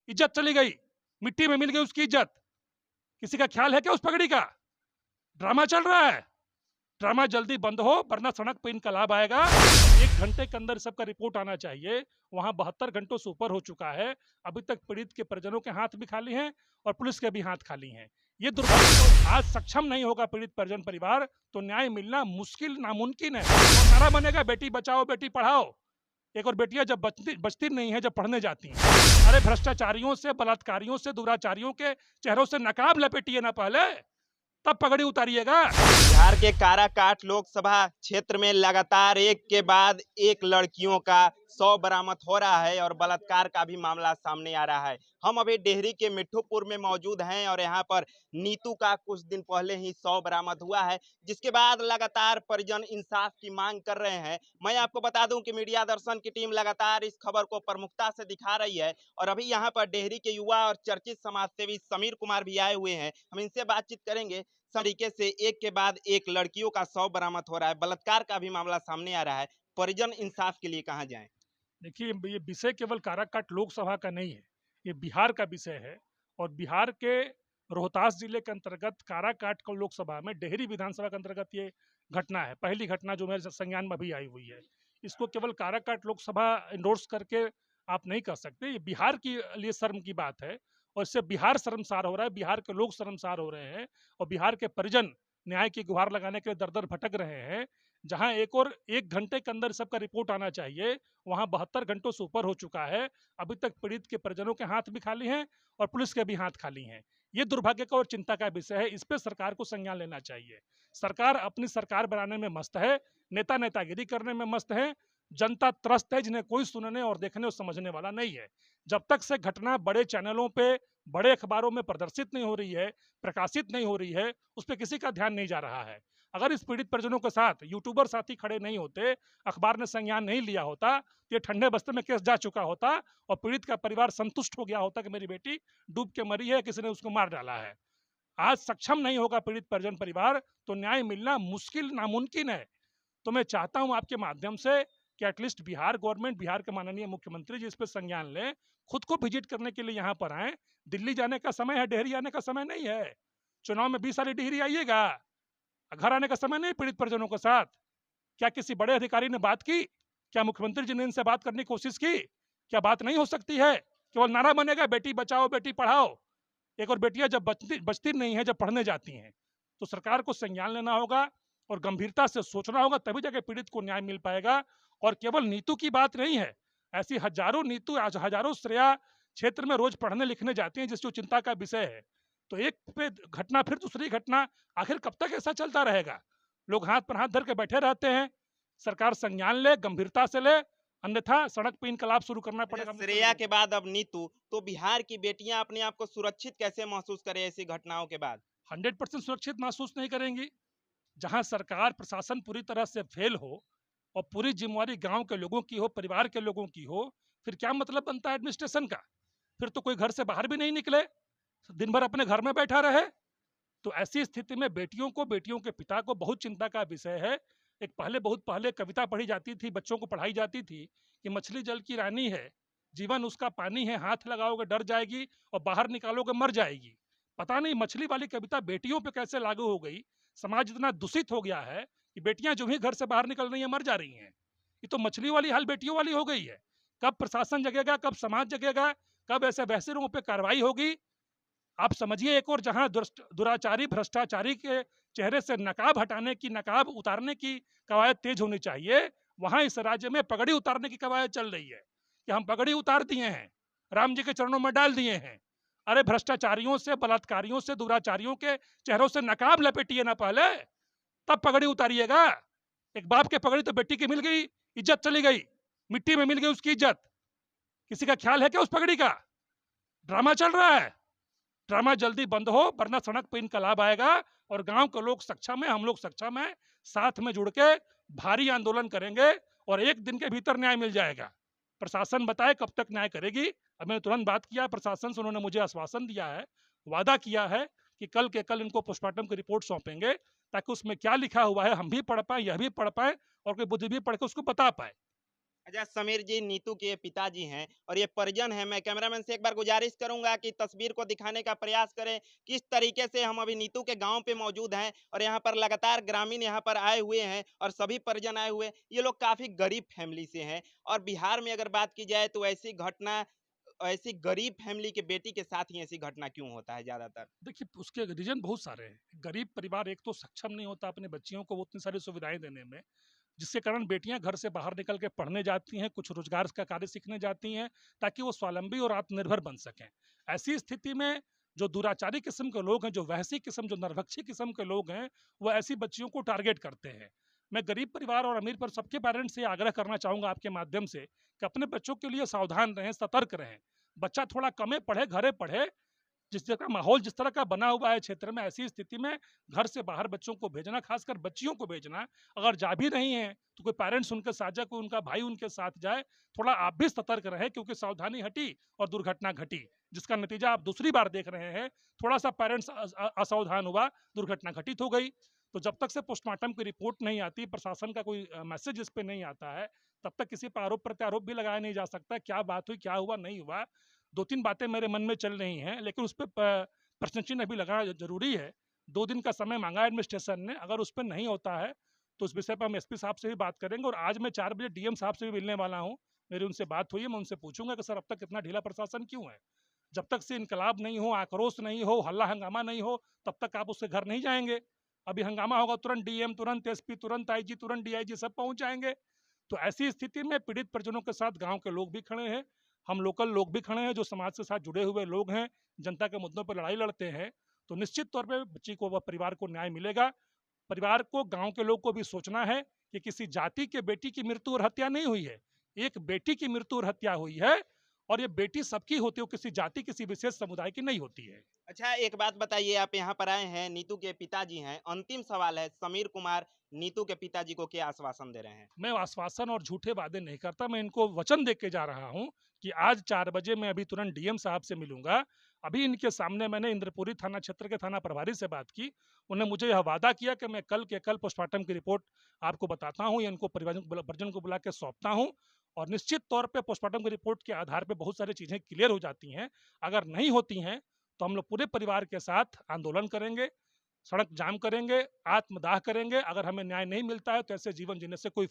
इज्जत चली गई, मिट्टी में मिल गई उसकी इज्जत। किसी का ख्याल है क्या उस पगड़ी का? ड्रामा चल रहा है। ड्रामा जल्दी बंद हो वरना सड़क पे इनकलाब आएगा। 1 घंटे के अंदर सबका रिपोर्ट आना चाहिए। वहां 72 घंटों से ऊपर हो चुका है। अभी तक पीड़ित के परिजनों के हाथ भी खाली हैं और पुलिस के भी हाथ खाली हैं। ये दुर्भाग्य, आज सक्षम नहीं होगा पीड़ित परिजन परिवार तो न्याय मिलना मुश्किल नामुमकिन है। और नारा बनेगा बेटी बचाओ बेटी पढ़ाओ। एक और बेटियां जब बचती नहीं है, जब पढ़ने जाती हैं। अरे भ्रष्टाचारियों से, बलात्कारियों से, दुराचारियों के चेहरों से नकाब लपेटिए ना पहले, तब पगड़ी उतारिएगा। बिहार के काराकाट लोकसभा क्षेत्र में लगातार एक के बाद एक लड़कियों का शव बरामद हो रहा है और बलात्कार का भी मामला सामने आ रहा है। हम अभी डेहरी के मिठ्ठूपुर में मौजूद हैं और यहाँ पर नीतू का कुछ दिन पहले ही शव बरामद हुआ है, जिसके बाद लगातार परिजन इंसाफ की मांग कर रहे हैं। मैं आपको बता दूं कि मीडिया दर्शन की टीम लगातार इस खबर को प्रमुखता से दिखा रही है और अभी यहाँ पर डेहरी के युवा और चर्चित समाजसेवी समीर कुमार भी आए हुए हैं। हम इनसे बातचीत करेंगे। तरीके से एक के बाद एक लड़कियों का शव बरामद हो रहा है, बलात्कार का भी मामला सामने आ रहा है। परिजन इंसाफ के लिए कहां जाएं? देखिए, ये विषय केवल काराकाट लोकसभा का नहीं है, ये बिहार का विषय है। और बिहार के रोहतास जिले के अंतर्गत काराकाट को लोकसभा में डेहरी विधानसभा के अंतर्गत ये घटना है। पहली घटना जो मेरे संज्ञान में अभी आई हुई है। इसको केवल काराकाट लोकसभा इंडोर्स करके आप नहीं कर सकते। ये बिहार के लिए शर्म की बात है और इससे बिहार शर्मसार हो रहा है, बिहार के लोग शर्मसार हो रहे हैं और बिहार के परिजन न्याय की गुहार लगाने के लिए दर दर भटक रहे हैं। जहां एक और 1 घंटे के अंदर सबका रिपोर्ट आना चाहिए, वहां 72 घंटों से ऊपर हो चुका है। अभी तक पीड़ित के परिजनों के हाथ भी खाली हैं और पुलिस के भी हाथ खाली हैं। ये दुर्भाग्य का और चिंता का विषय है। इस पे सरकार को संज्ञान लेना चाहिए। सरकार अपनी सरकार बनाने में मस्त है, नेता नेतागिरी करने में मस्त है। जनता त्रस्त है, जिन्हें कोई सुनने और देखने और समझने वाला नहीं है। जब तक से घटना बड़े चैनलों पे, बड़े अखबारों में प्रदर्शित नहीं हो रही है, प्रकाशित नहीं हो रही है, उस पर किसी का ध्यान नहीं जा रहा है। अगर इस पीड़ित परिजनों के साथ यूट्यूबर साथी खड़े नहीं होते, अखबार ने संज्ञान नहीं लिया होता, तो ये ठंडे बस्ते में केस जा चुका होता और पीड़ित का परिवार संतुष्ट हो गया होता कि मेरी बेटी डूब के मरी है, किसी ने उसको मार डाला है। आज सक्षम नहीं होगा पीड़ित परिजन परिवार तो न्याय मिलना मुश्किल नामुमकिन है। तो मैं चाहता हूं आपके माध्यम से कि एटलीस्ट बिहार गवर्नमेंट, बिहार के माननीय मुख्यमंत्री जी इस पर संज्ञान लें, खुद को विजिट करने के लिए यहाँ पर आए। दिल्ली जाने का समय है, डेहरी आने का समय नहीं है। चुनाव में 20 साल डेहरी आइएगा, घर आने का समय नहीं पीड़ित परिजनों के साथ। क्या किसी बड़े अधिकारी ने बात की? क्या मुख्यमंत्री जी ने इनसे बात करने की कोशिश की? क्या बात नहीं हो सकती है? केवल नारा बनेगा बेटी बचाओ बेटी पढ़ाओ। एक और बेटियां जब बचती नहीं है, जब पढ़ने जाती हैं, तो सरकार को संज्ञान लेना होगा और गंभीरता से सोचना होगा, तभी जाके पीड़ित को न्याय मिल पाएगा। और केवल नीतू की बात नहीं है, ऐसी हजारों नीतू, आज हजारों श्रेया क्षेत्र में रोज पढ़ने लिखने जाती हैं, जिसको चिंता का विषय है। तो एक पे घटना फिर दूसरी घटना, आखिर कब तक ऐसा चलता रहेगा? लोग हाथ पर हाथ धर के बैठे रहते हैं। सरकार संज्ञान ले, गंभीरता से ले, अन्यथा सड़क पे इनकलाब शुरू करना अच्छा, पड़ेगा। श्रेया के बाद अब नीतू, तो बिहार की बेटियां अपने आप को सुरक्षित कैसे महसूस करें ऐसी घटनाओं के बाद? 100% सुरक्षित महसूस नहीं करेंगी। जहां सरकार प्रशासन पूरी तरह से फेल हो और पूरी जिम्मेवारी गांव के लोगों की हो, परिवार के लोगों की हो, फिर क्या मतलब बनता है एडमिनिस्ट्रेशन का? फिर तो कोई घर से बाहर भी नहीं निकले, दिन भर अपने घर में बैठा रहे। तो ऐसी स्थिति में बेटियों को, बेटियों के पिता को बहुत चिंता का विषय है। एक पहले, बहुत पहले कविता पढ़ी जाती थी, बच्चों को पढ़ाई जाती थी कि मछली जल की रानी है, जीवन उसका पानी है, हाथ लगाओगे डर जाएगी और बाहर निकालोगे मर जाएगी। पता नहीं मछली वाली कविता बेटियों पे कैसे लागू हो गई। समाज इतना दूषित हो गया है कि बेटियां जो भी घर से बाहर निकल रही हैं मर जा रही हैं। ये तो मछली वाली हाल बेटियों वाली हो गई है। कब प्रशासन जगेगा, कब समाज जगेगा, कब ऐसे वैसे लोगों पर कार्रवाई होगी? आप समझिए, एक और जहां दुराचारी भ्रष्टाचारी के चेहरे से नकाब हटाने की, नकाब उतारने की कवायद तेज होनी चाहिए, वहां इस राज्य में पगड़ी उतारने की कवायद चल रही है कि हम पगड़ी उतार दिए हैं, राम जी के चरणों में डाल दिए हैं। अरे भ्रष्टाचारियों से, बलात्कारियों से, दुराचारियों के चेहरों से नकाब लपेटिए ना पहले, तब पगड़ी उतारिएगा। एक बाप के पगड़ी तो बेटी की मिल गई, इज्जत चली गई, मिट्टी में मिल गई उसकी इज्जत। किसी का ख्याल है क्या उस पगड़ी का? ड्रामा चल रहा है। ड्रामा जल्दी बंद हो वरना सड़क पे इनकलाब आएगा और गांव के लोग सक्षम है, हम लोग सक्षम है, साथ में जुड़ के भारी आंदोलन करेंगे और 1 दिन के भीतर न्याय मिल जाएगा। प्रशासन बताए कब तक न्याय करेगी। अब मैंने तुरंत बात किया प्रशासन से, उन्होंने मुझे आश्वासन दिया है, वादा किया है कि कल के कल इनको पोस्टमार्टम की रिपोर्ट सौंपेंगे, ताकि उसमें क्या लिखा हुआ है हम भी पढ़ पाए, यह भी पढ़ पाए और कोई बुद्धि भी पढ़ के उसको बता पाए। अच्छा समीर जी, नीतू के पिताजी हैं और ये परिजन हैं। मैं कैमरामैन से एक बार गुजारिश करूंगा कि तस्वीर को दिखाने का प्रयास करें किस तरीके से हम अभी नीतू के गांव पे मौजूद हैं और यहाँ पर लगातार ग्रामीण यहाँ पर आए हुए हैं और सभी परिजन आए हुए हैं। ये लोग काफी गरीब फैमिली से हैं और बिहार में अगर बात की जाए तो ऐसी गरीब फैमिली के बेटी के साथ ही ऐसी घटना क्यों होता है ज्यादातर? देखिए, उसके रीज़न बहुत सारे हैं। गरीब परिवार एक तो सक्षम नहीं होता अपने बच्चियों को वो उतनी सारी सुविधाएँ देने में, जिसके कारण बेटियां घर से बाहर निकल के पढ़ने जाती हैं, कुछ रोजगार का कार्य सीखने जाती हैं, ताकि वो स्वावलंबी और आत्मनिर्भर बन सकें। ऐसी स्थिति में जो दुराचारी किस्म के लोग हैं, जो वहसी किस्म, जो नरभक्षी किस्म के लोग हैं, वो ऐसी बच्चियों को टारगेट करते हैं। मैं गरीब परिवार और अमीर पर सबके पेरेंट्स से आग्रह करना चाहूंगा आपके माध्यम से कि अपने बच्चों के लिए सावधान रहें, सतर्क रहें। बच्चा थोड़ा कमे पढ़े, घरे पढ़े, जिस तरह का माहौल जिस तरह का बना हुआ है क्षेत्र में, ऐसी स्थिति में घर से बाहर बच्चों को भेजना, खासकर बच्चियों को भेजना, अगर जा भी रही हैं तो कोई पेरेंट्स उनके साथ जाए, कोई उनका भाई उनके साथ जाए। थोड़ा आप भी सतर्क रहें, क्योंकि सावधानी हटी और दुर्घटना घटी, जिसका नतीजा आप दूसरी बार देख रहे हैं। थोड़ा सा पेरेंट्स असावधान हुआ, दुर्घटना घटित हो गई। तो जब तक से पोस्टमार्टम की रिपोर्ट नहीं आती, प्रशासन का कोई मैसेज इस पे नहीं आता है, तब तक किसी पर आरोप प्रत्यारोप भी लगाया नहीं जा सकता। क्या बात हुई, क्या हुआ, नहीं हुआ, 2-3 बातें मेरे मन में चल रही हैं, लेकिन उस पे प्रश्न चिन्ह अभी लगाना ज़रूरी है। 2 दिन का समय माँगा है एडमिनिस्ट्रेशन ने, अगर उस पे नहीं होता है, तो उस विषय पे हम एसपी साहब से भी बात करेंगे और आज मैं 4 बजे डीएम साहब से भी मिलने वाला हूँ। मेरी उनसे बात हुई है, मैं उनसे पूछूँगा कि सर अब तक इतना ढीला प्रशासन क्यों है? जब तक से इनकलाब नहीं हो, आक्रोश नहीं हो, हल्ला-हंगामा नहीं हो, तब तक आप उसके घर नहीं जाएँगे। अभी हंगामा होगा, तुरंत डीएम, तुरंत एसपी, तुरंत आईजी, तुरंत डीआईजी सब पहुँच जाएँगे। तो ऐसी स्थिति में पीड़ित परिजनों के साथ गाँव के लोग भी खड़े हैं, हम लोकल लोग भी खड़े हैं, जो समाज के साथ जुड़े हुए लोग हैं, जनता के मुद्दों पर लड़ाई लड़ते हैं। तो निश्चित तौर पे बच्ची को व परिवार को न्याय मिलेगा। परिवार को, गाँव के लोग को भी सोचना है कि किसी जाति के बेटी की मृत्यु और हत्या नहीं हुई है। एक बेटी की मृत्यु और हत्या हुई है और ये बेटी सबकी होती है, वो किसी जाति, किसी विशेष समुदाय की नहीं होती है। अच्छा एक बात बताइए, आप यहाँ पर आए हैं, नीतू के पिताजी हैं। अंतिम सवाल है, समीर कुमार नीतू के पिताजी को क्या आश्वासन दे रहे हैं? मैं आश्वासन और झूठे वादे नहीं करता, मैं इनको वचन दे के जा रहा हूँ कि आज 4 बजे मैं अभी तुरंत डीएम साहब से मिलूंगा। अभी इनके सामने मैंने इंद्रपुरी थाना क्षेत्र के थाना प्रभारी से बात की। उन्हें मुझे यह वादा किया कि मैं कल के कल पोस्टमार्टम की रिपोर्ट आपको बताता हूँ या इनको परिजन को बुला के सौंपता हूँ। और निश्चित तौर पे पोस्टमार्टम की रिपोर्ट के आधार पे बहुत सारी चीज़ें क्लियर हो जाती हैं। अगर नहीं होती हैं तो हम लोग पूरे परिवार के साथ आंदोलन करेंगे, सड़क जाम करेंगे, आत्मदाह करेंगे। अगर हमें न्याय नहीं मिलता है तो ऐसे जीवन जीने से कोई